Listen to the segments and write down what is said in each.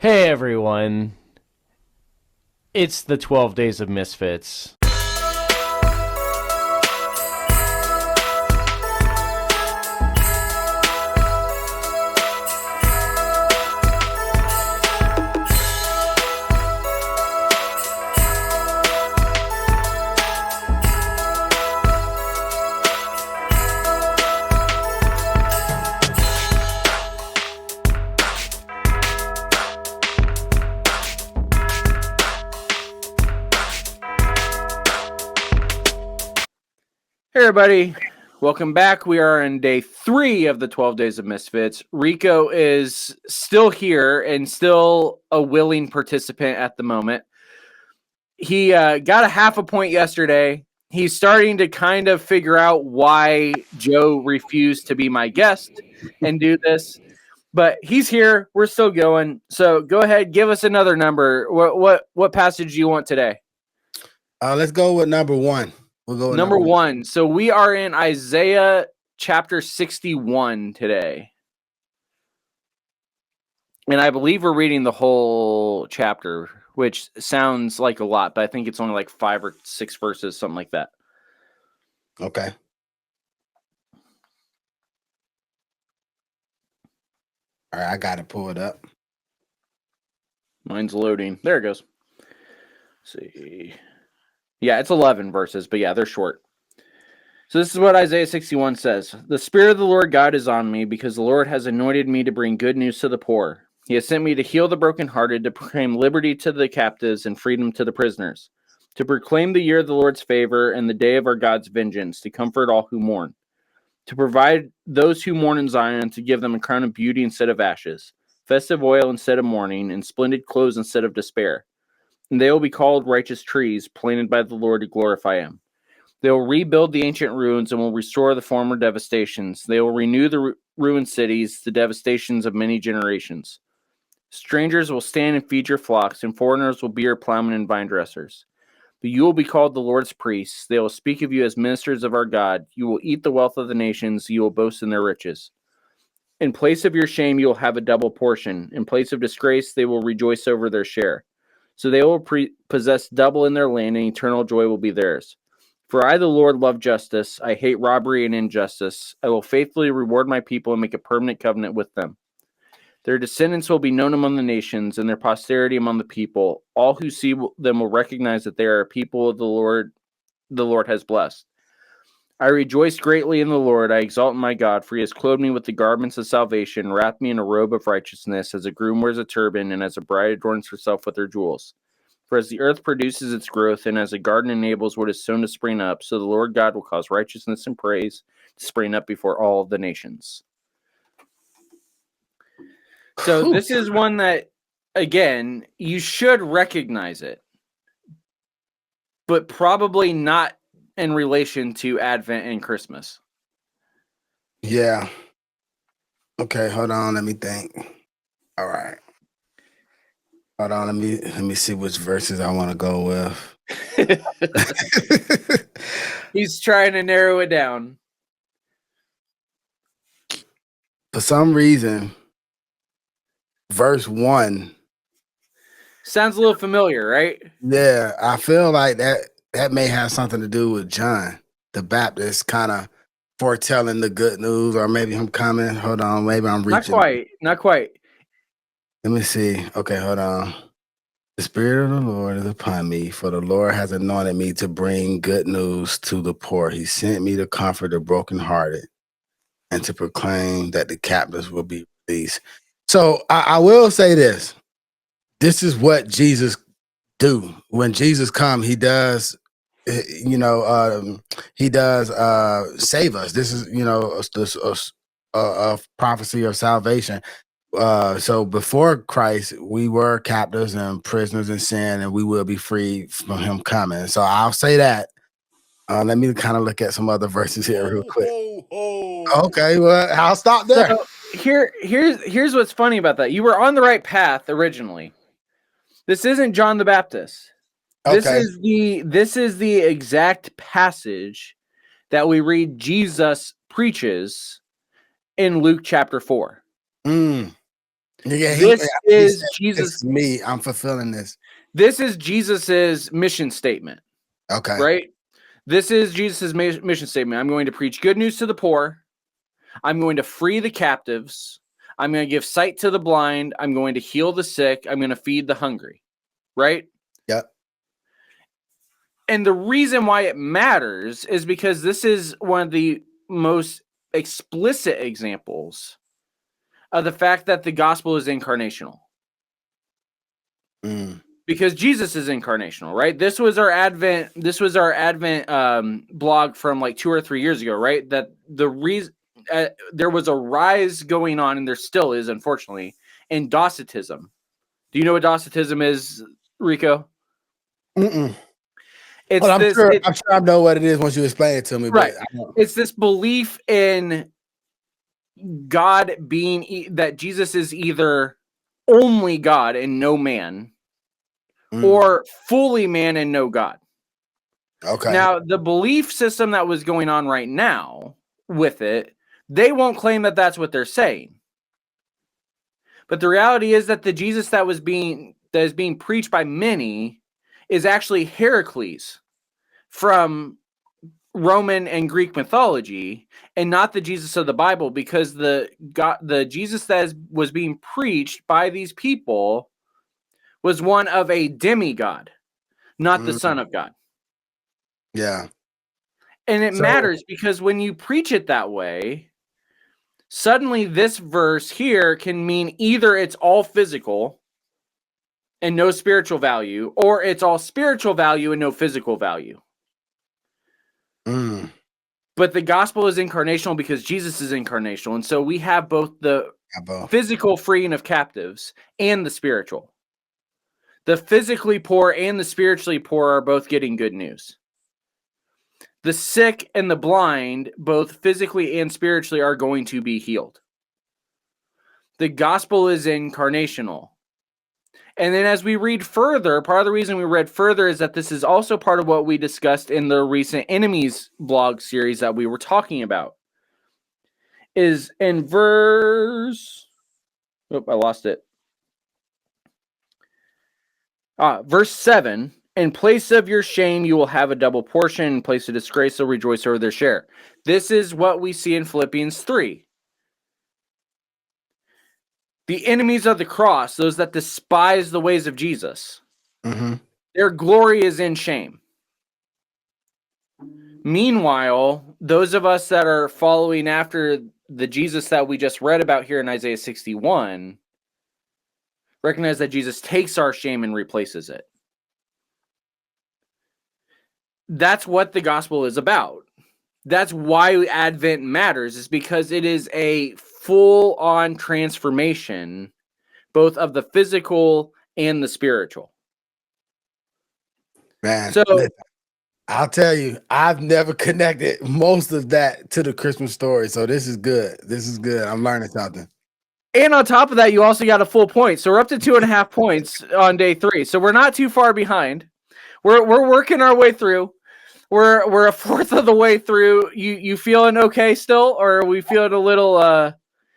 Hey everyone, it's the 12 Days of Misfits. Hey everybody, welcome back. We are in day 3 of the 12 Days of Misfits. Rico is still here and still a willing participant at the moment. He got a half a point yesterday. He's starting to kind of figure out why Joe refused to be my guest and do this. But he's here. We're still going. So go ahead, give us another number. What passage do you want today? Let's go with number 1. We'll go with number 1. So we are in Isaiah chapter 61 today. And I believe we're reading the whole chapter, which sounds like a lot, but I think it's only like 5 or 6 verses, something like that. Okay. All right, I got to pull it up. Mine's loading. There it goes. Let's see. Yeah, it's 11 verses, but yeah, they're short. So this is what Isaiah 61 says. The Spirit of the Lord God is on me, because the Lord has anointed me to bring good news to the poor. He has sent me to heal the brokenhearted, to proclaim liberty to the captives and freedom to the prisoners, to proclaim the year of the Lord's favor and the day of our God's vengeance, to comfort all who mourn, to provide those who mourn in Zion, to give them a crown of beauty instead of ashes, festive oil instead of mourning, and splendid clothes instead of despair. And they will be called righteous trees, planted by the Lord to glorify him. They will rebuild the ancient ruins and will restore the former devastations. They will renew the ruined cities, the devastations of many generations. Strangers will stand and feed your flocks, and foreigners will be your plowmen and vine dressers. But you will be called the Lord's priests. They will speak of you as ministers of our God. You will eat the wealth of the nations. You will boast in their riches. In place of your shame, you will have a double portion. In place of disgrace, they will rejoice over their share. So they will possess double in their land, and eternal joy will be theirs. For I, the Lord, love justice. I hate robbery and injustice. I will faithfully reward my people and make a permanent covenant with them. Their descendants will be known among the nations, and their posterity among the people. All who see them will recognize that they are a people of the Lord has blessed. I rejoice greatly in the Lord. I exalt in my God, for he has clothed me with the garments of salvation, wrapped me in a robe of righteousness, as a groom wears a turban, and as a bride adorns herself with her jewels. For as the earth produces its growth, and as a garden enables what is sown to spring up, so the Lord God will cause righteousness and praise to spring up before all the nations. So this is one that, again, you should recognize it, but probably not in relation to Advent and Christmas. Yeah. Okay, hold on. Let me think. All right. Hold on. Let me see which verses I want to go with. He's trying to narrow it down. For some reason, verse 1 sounds a little familiar, right? Yeah, I feel like that may have something to do with John the Baptist kind of foretelling the good news, or maybe him coming. Hold on, maybe I'm reaching. Not quite. Let me see. Okay, hold on. The Spirit of the Lord is upon me, for the Lord has anointed me to bring good news to the poor. He sent me to comfort the brokenhearted and to proclaim that the captives will be released. So I will say this. This is what Jesus do. When Jesus comes, he does, he does save us. This is, a prophecy of salvation. So before Christ, we were captives and prisoners in sin, and we will be freed from him coming. So I'll say that. Let me kind of look at some other verses here real quick. Okay, well, I'll stop there. So here's what's funny about that. You were on the right path originally. This isn't John the Baptist. Okay. This is the exact passage that we read Jesus preaches in Luke chapter 4. Yeah, This he is said, Jesus. "This is me. I'm fulfilling this." This is Jesus's mission statement, Okay. right? This is Jesus's mission statement. I'm going to preach good news to the poor. I'm going to free the captives. I'm going to give sight to the blind. I'm going to heal the sick. I'm going to feed the hungry, right? Yep. And the reason why it matters is because this is one of the most explicit examples of the fact that the gospel is incarnational. Because Jesus is incarnational, right? This was our Advent blog from like 2 or 3 years ago, right? That the reason there was a rise going on, and there still is, unfortunately, in Docetism. Do you know what Docetism is, Rico? It's I'm this. sure I know what it is once you explain it to me. Right. But It's this belief in God being that Jesus is either only God and no man, or fully man and no God. Okay. Now, the belief system that was going on right now with it, they won't claim that that's what they're saying. But the reality is that the Jesus that is being preached by many is actually Heracles from Roman and Greek mythology, and not the Jesus of the Bible, because the Jesus that was being preached by these people was one of a demigod, not the Son of God. Yeah. And it matters because when you preach it that way, suddenly this verse here can mean either it's all physical and no spiritual value, or it's all spiritual value and no physical value. But the gospel is incarnational because Jesus is incarnational. And so we have both the physical freeing of captives and the spiritual. The physically poor and the spiritually poor are both getting good news. The sick and the blind, both physically and spiritually, are going to be healed. The gospel is incarnational. And then as we read further, part of the reason we read further is that this is also part of what we discussed in the recent Enemies blog series that we were talking about. Is in verse... Oh, I lost it. Verse 7, in place of your shame, you will have a double portion. In place of disgrace, they'll rejoice over their share. This is what we see in Philippians 3. The enemies of the cross, those that despise the ways of Jesus, their glory is in shame. Meanwhile, those of us that are following after the Jesus that we just read about here in Isaiah 61, recognize that Jesus takes our shame and replaces it. That's what the gospel is about. That's why Advent matters, is because it is a full-on transformation, both of the physical and the spiritual. Man, so I'll tell you, I've never connected most of that to the Christmas story. So this is good. This is good. I'm learning something. And on top of that, you also got a full point. So we're up to 2.5 points on day 3. So we're not too far behind. We're working our way through. We're a fourth of the way through. You feeling okay still, or are we feeling a little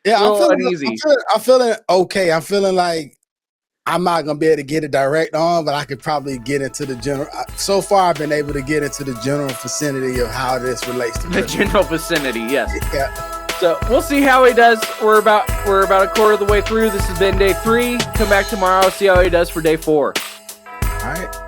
uneasy? I'm feeling okay. I'm feeling like I'm not gonna be able to get it direct on, but I could probably get into the general. So far, I've been able to get into the general vicinity of how this relates to the general vicinity. Yes. Yeah. So we'll see how he does. We're about a quarter of the way through. This has been day 3. Come back tomorrow. See how he does for day 4. All right.